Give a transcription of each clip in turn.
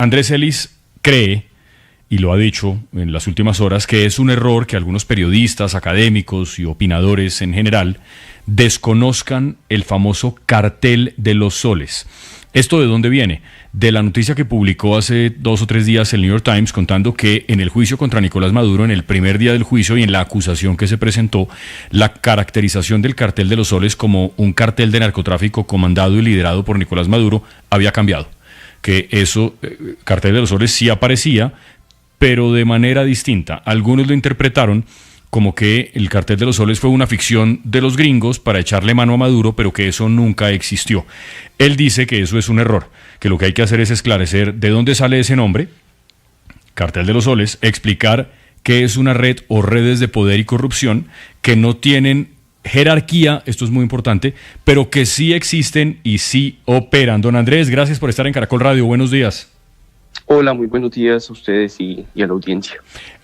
Andrés Ellis cree, y lo ha dicho en las últimas horas, que es un error que algunos periodistas, académicos y opinadores en general desconozcan el famoso cartel de los soles. ¿Esto de dónde viene? De la noticia que publicó hace 2 o 3 días el New York Times, contando que en el juicio contra Nicolás Maduro, en el primer día del juicio y en la acusación que se presentó, la caracterización del cartel de los soles como un cartel de narcotráfico comandado y liderado por Nicolás Maduro había cambiado. Que eso, cartel de los soles, sí aparecía, pero de manera distinta. Algunos lo interpretaron como que el cartel de los soles fue una ficción de los gringos para echarle mano a Maduro, pero que eso nunca existió. Él dice que eso es un error, que lo que hay que hacer es esclarecer de dónde sale ese nombre, cartel de los soles, explicar qué es una red o redes de poder y corrupción que no tienen jerarquía, esto es muy importante, pero que sí existen y sí operan. Don Andrés, gracias por estar en Caracol Radio, buenos días. Hola, muy buenos días a ustedes y a la audiencia.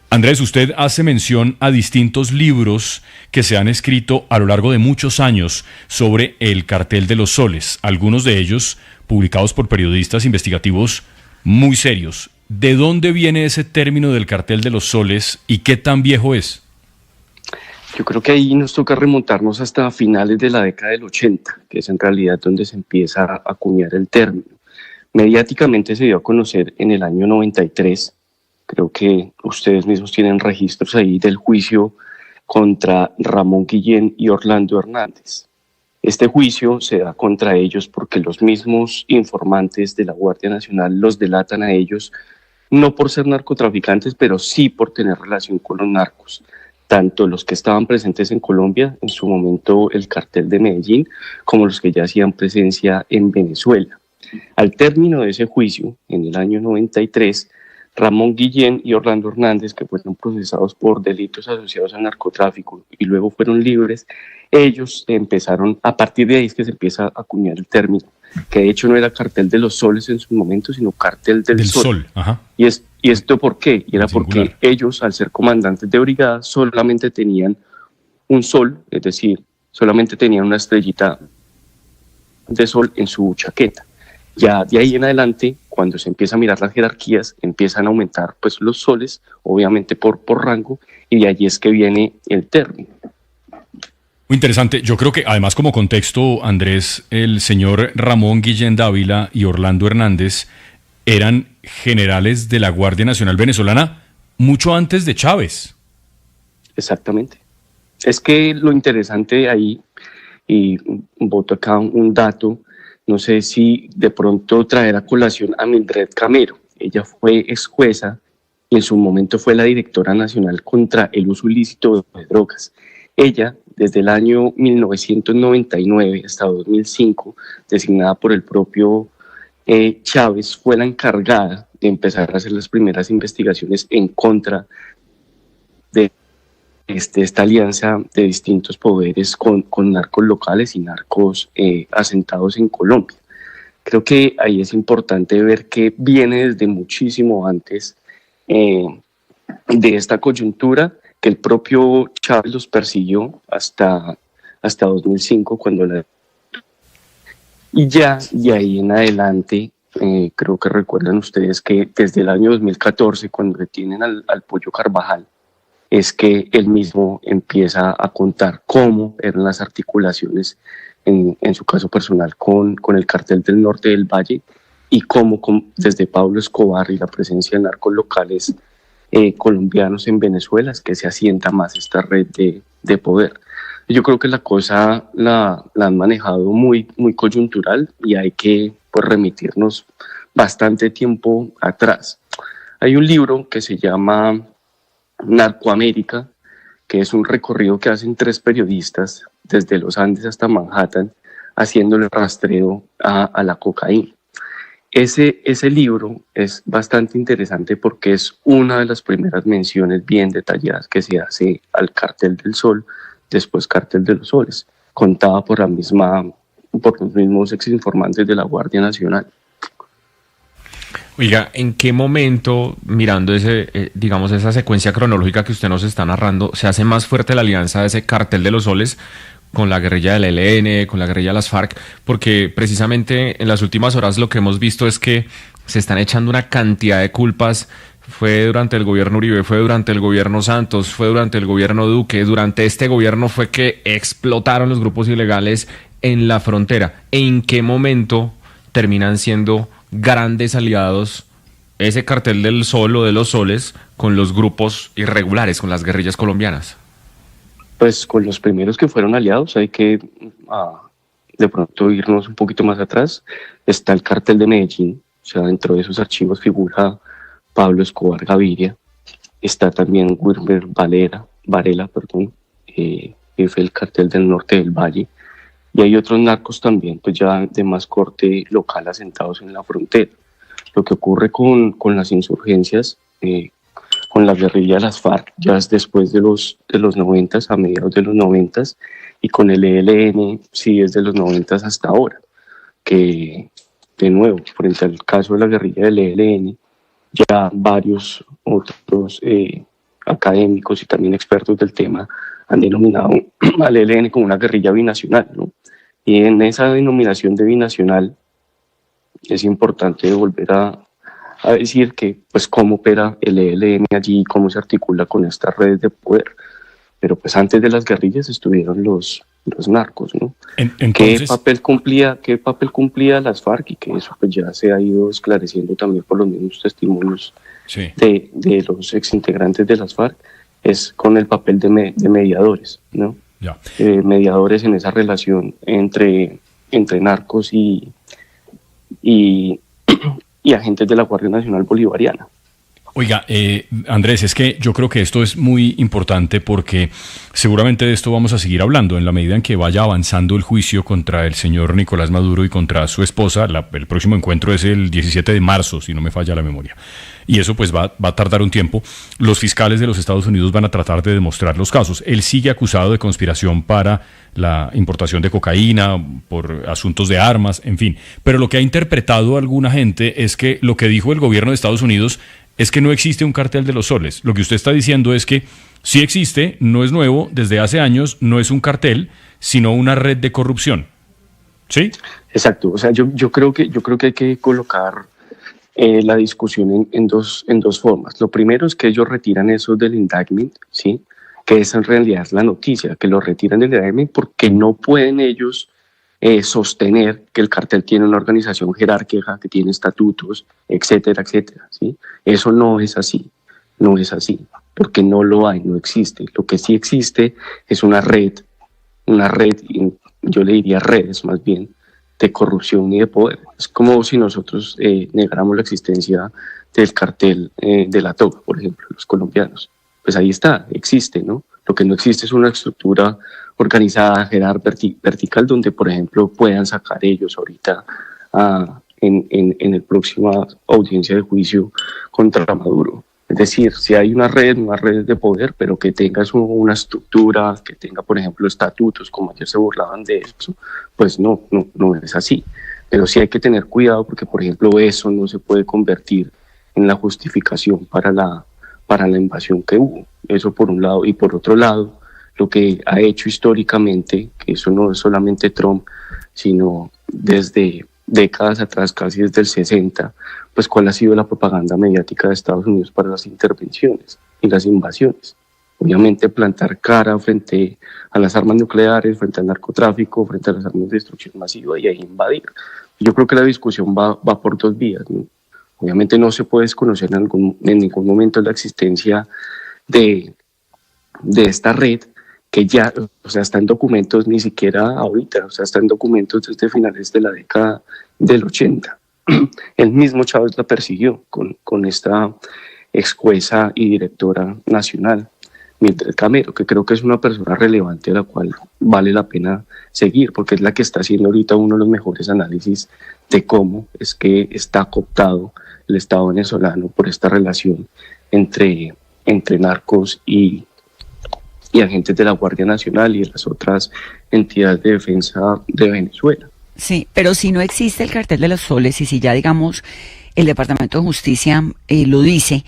Andrés, usted hace mención a distintos libros que se han escrito a lo largo de muchos años sobre el cartel de los soles, algunos de ellos publicados por periodistas investigativos muy serios. ¿De dónde viene ese término del cartel de los soles y qué tan viejo es? Yo creo que ahí nos toca remontarnos hasta finales de la década del 80, que es en realidad donde se empieza a acuñar el término. Mediáticamente se dio a conocer en el año 93. Creo que ustedes mismos tienen registros ahí del juicio contra Ramón Guillén y Orlando Hernández. Este juicio se da contra ellos porque los mismos informantes de la Guardia Nacional los delatan a ellos, no por ser narcotraficantes, pero sí por tener relación con los narcos. Tanto los que estaban presentes en Colombia, en su momento el cartel de Medellín, como los que ya hacían presencia en Venezuela. Al término de ese juicio, en el año 93, Ramón Guillén y Orlando Hernández, que fueron procesados por delitos asociados al narcotráfico y luego fueron libres, ellos empezaron, a partir de ahí es que se empieza a acuñar el término, que de hecho no era cartel de los soles en su momento, sino cartel del sol. Ajá. ¿Y esto por qué? Y era porque ellos, al ser comandantes de brigada, solamente tenían un sol, es decir, solamente tenían una estrellita de sol en su chaqueta. Ya de ahí en adelante, cuando se empieza a mirar las jerarquías, empiezan a aumentar pues los soles, obviamente por rango, y de allí es que viene el término. Muy interesante. Yo creo que además como contexto, Andrés, el señor Ramón Guillén Dávila y Orlando Hernández eran generales de la Guardia Nacional Venezolana mucho antes de Chávez. Exactamente. Es que lo interesante ahí, y boto acá un dato, no sé si de pronto traer a colación a Mildred Camero. Ella fue ex jueza y en su momento fue la directora nacional contra el uso ilícito de drogas. Ella, desde el año 1999 hasta 2005, designada por el propio Chávez, fue la encargada de empezar a hacer las primeras investigaciones en contra de esta alianza de distintos poderes con narcos locales y narcos asentados en Colombia. Creo que ahí es importante ver que viene desde muchísimo antes de esta coyuntura, que el propio Chávez los persiguió hasta 2005 cuando y ya de ahí en adelante, creo que recuerdan ustedes que desde el año 2014, cuando detienen al Pollo Carvajal, es que él mismo empieza a contar cómo eran las articulaciones, en su caso personal, con el cartel del norte del Valle, y cómo desde Pablo Escobar y la presencia de narcos locales colombianos en Venezuela es que se asienta más esta red de poder. Yo creo que la cosa la han manejado muy, muy coyuntural y hay que pues, remitirnos bastante tiempo atrás. Hay un libro que se llama Narcoamérica, que es un recorrido que hacen 3 periodistas desde los Andes hasta Manhattan, haciéndole rastreo a la cocaína. Ese libro es bastante interesante porque es una de las primeras menciones bien detalladas que se hace al Cartel del Sol, después Cartel de los Soles, contada por los mismos exinformantes de la Guardia Nacional. Oiga, ¿en qué momento, mirando digamos, esa secuencia cronológica que usted nos está narrando, se hace más fuerte la alianza de ese Cartel de los Soles con la guerrilla del ELN, con la guerrilla de las FARC? Porque precisamente en las últimas horas lo que hemos visto es que se están echando una cantidad de culpas. Fue durante el gobierno Uribe, fue durante el gobierno Santos, fue durante el gobierno Duque, durante este gobierno fue que explotaron los grupos ilegales en la frontera. ¿En qué momento terminan siendo grandes aliados ese cartel del Sol o de los Soles con los grupos irregulares, con las guerrillas colombianas? Pues con los primeros que fueron aliados hay que de pronto irnos un poquito más atrás. Está el cartel de Medellín, o sea, dentro de esos archivos figura Pablo Escobar Gaviria. Está también Wilmer Varela, que fue el cartel del norte del Valle. Y hay otros narcos también, pues ya de más corte local asentados en la frontera. Lo que ocurre con las insurgencias, con la guerrilla de las FARC, ya es después de los 90, a mediados de los 90, y con el ELN, sí, desde los 90 hasta ahora, que de nuevo, frente al caso de la guerrilla del ELN, ya varios otros académicos y también expertos del tema han denominado al ELN como una guerrilla binacional, ¿no? Y en esa denominación de binacional es importante volver a decir que, pues, cómo opera el ELN allí, cómo se articula con estas redes de poder. Pero pues antes de las guerrillas estuvieron los narcos, ¿no? Entonces, ¿Qué papel cumplía las FARC? Y que eso pues ya se ha ido esclareciendo también por los mismos testimonios sí, de los exintegrantes de las FARC, es con el papel de mediadores, ¿no? Ya. Mediadores en esa relación entre narcos y agentes de la Guardia Nacional Bolivariana. Oiga, Andrés, es que yo creo que esto es muy importante porque seguramente de esto vamos a seguir hablando en la medida en que vaya avanzando el juicio contra el señor Nicolás Maduro y contra su esposa. El próximo encuentro es el 17 de marzo, si no me falla la memoria. Y eso pues va a tardar un tiempo. Los fiscales de los Estados Unidos van a tratar de demostrar los casos. Él sigue acusado de conspiración para la importación de cocaína, por asuntos de armas, en fin. Pero lo que ha interpretado alguna gente es que lo que dijo el gobierno de Estados Unidos es que no existe un cartel de los soles. Lo que usted está diciendo es que sí existe, no es nuevo, desde hace años, no es un cartel, sino una red de corrupción. ¿Sí? Exacto. O sea, yo creo que hay que colocar la discusión en dos formas. Lo primero es que ellos retiran eso del indictment, ¿sí? Que esa en realidad es la noticia, que lo retiran del indictment porque no pueden ellos sostener que el cartel tiene una organización jerárquica, que tiene estatutos, etcétera, etcétera, ¿sí? Eso no es así, porque no lo hay, no existe. Lo que sí existe es una red, yo le diría redes más bien, de corrupción y de poder. Es como si nosotros negáramos la existencia del cartel de la toga, por ejemplo, los colombianos. Pues ahí está, existe, ¿no? Lo que no existe es una estructura organizada, vertical, donde, por ejemplo, puedan sacar ellos ahorita en el próxima audiencia de juicio contra Maduro. Es decir, si hay una red de poder, pero que tenga una estructura, que tenga, por ejemplo, estatutos, como ayer se burlaban de eso, pues no es así. Pero sí hay que tener cuidado porque, por ejemplo, eso no se puede convertir en la justificación para la invasión que hubo. Eso por un lado. Y por otro lado, lo que ha hecho históricamente, que eso no es solamente Trump, sino desde décadas atrás, casi desde el 60, pues cuál ha sido la propaganda mediática de Estados Unidos para las intervenciones y las invasiones. Obviamente plantar cara frente a las armas nucleares, frente al narcotráfico, frente a las armas de destrucción masiva y ahí invadir. Yo creo que la discusión va por dos vías, ¿no? Obviamente no se puede desconocer en ningún momento la existencia de esta red, que ya, o sea, está en documentos ni siquiera ahorita, o sea, está en documentos desde finales de la década del 80. El mismo Chávez la persiguió con esta ex jueza y directora nacional, Mildred Camero, que creo que es una persona relevante a la cual vale la pena seguir, porque es la que está haciendo ahorita uno de los mejores análisis de cómo es que está cooptado el Estado venezolano por esta relación entre narcos y agentes de la Guardia Nacional y de las otras entidades de defensa de Venezuela. Sí, pero si no existe el cartel de los soles y si ya, digamos, el Departamento de Justicia lo dice,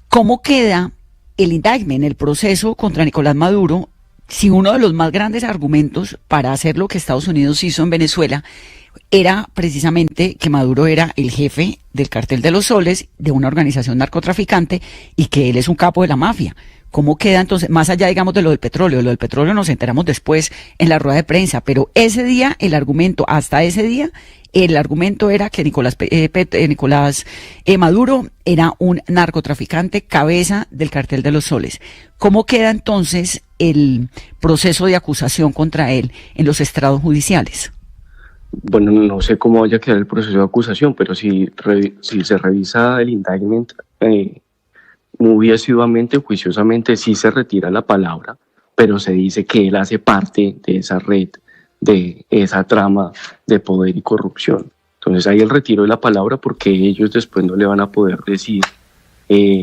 ¿cómo queda el indictment, el proceso contra Nicolás Maduro, si uno de los más grandes argumentos para hacer lo que Estados Unidos hizo en Venezuela era precisamente que Maduro era el jefe del cartel de los soles, de una organización narcotraficante, y que él es un capo de la mafia. ¿Cómo queda entonces, más allá, digamos, de lo del petróleo? Lo del petróleo nos enteramos después en la rueda de prensa, pero ese día, hasta ese día, el argumento era que Nicolás Maduro era un narcotraficante, cabeza del cartel de los soles. ¿Cómo queda entonces el proceso de acusación contra él en los estrados judiciales? Bueno, no sé cómo vaya a quedar el proceso de acusación, pero si se revisa el indictment muy asiduamente, juiciosamente, sí se retira la palabra, pero se dice que él hace parte de esa red, de esa trama de poder y corrupción. Entonces hay el retiro de la palabra porque ellos después no le van a poder decir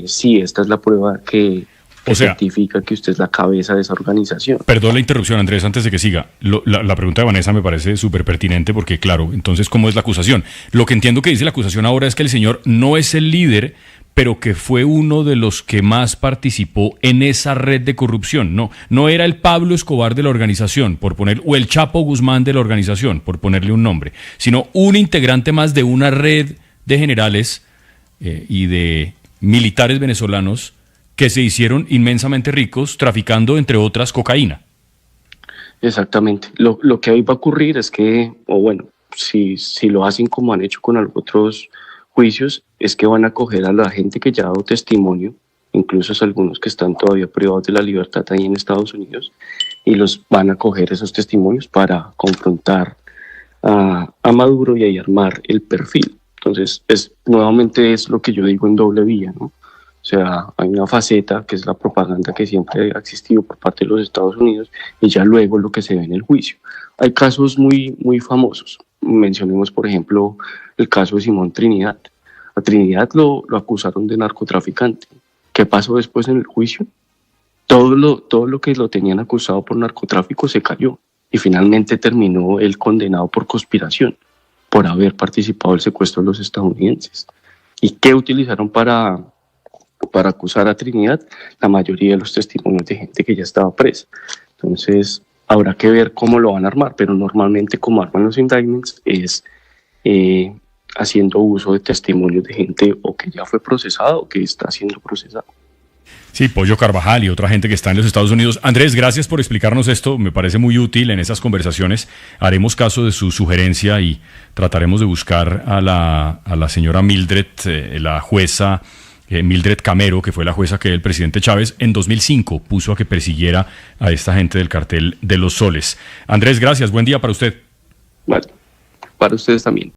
si esta es la prueba que certifica que usted es la cabeza de esa organización. Perdón la interrupción, Andrés, antes de que siga. La pregunta de Vanessa me parece súper pertinente porque, claro, entonces, ¿cómo es la acusación? Lo que entiendo que dice la acusación ahora es que el señor no es el líder, pero que fue uno de los que más participó en esa red de corrupción. No era el Pablo Escobar de la organización, o el Chapo Guzmán de la organización, por ponerle un nombre, sino un integrante más de una red de generales y de militares venezolanos que se hicieron inmensamente ricos traficando, entre otras, cocaína. Exactamente. Lo que ahí va a ocurrir es que, si lo hacen como han hecho con los otros juicios, es que van a coger a la gente que ya ha dado testimonio, incluso algunos que están todavía privados de la libertad ahí en Estados Unidos, y los van a coger esos testimonios para confrontar a Maduro y ahí armar el perfil. Entonces, nuevamente es lo que yo digo en doble vía, ¿no? O sea, hay una faceta que es la propaganda que siempre ha existido por parte de los Estados Unidos y ya luego lo que se ve en el juicio. Hay casos muy, muy famosos. Mencionemos, por ejemplo, el caso de Simón Trinidad. A Trinidad lo acusaron de narcotraficante. ¿Qué pasó después en el juicio? Todo lo que lo tenían acusado por narcotráfico se cayó y finalmente terminó él condenado por conspiración, por haber participado del secuestro de los estadounidenses. ¿Y qué utilizaron para acusar a Trinidad? La mayoría de los testimonios de gente que ya estaba presa. Entonces, habrá que ver cómo lo van a armar, pero normalmente como arman los indictments es haciendo uso de testimonios de gente o que ya fue procesada o que está siendo procesada. Sí, Pollo Carvajal y otra gente que está en los Estados Unidos. Andrés, gracias por explicarnos esto, me parece muy útil en esas conversaciones. Haremos caso de su sugerencia y trataremos de buscar a la señora Mildred, la jueza Mildred Camero, que fue la jueza que el presidente Chávez en 2005 puso a que persiguiera a esta gente del cartel de los soles. Andrés, gracias, buen día para usted. Bueno, para ustedes también.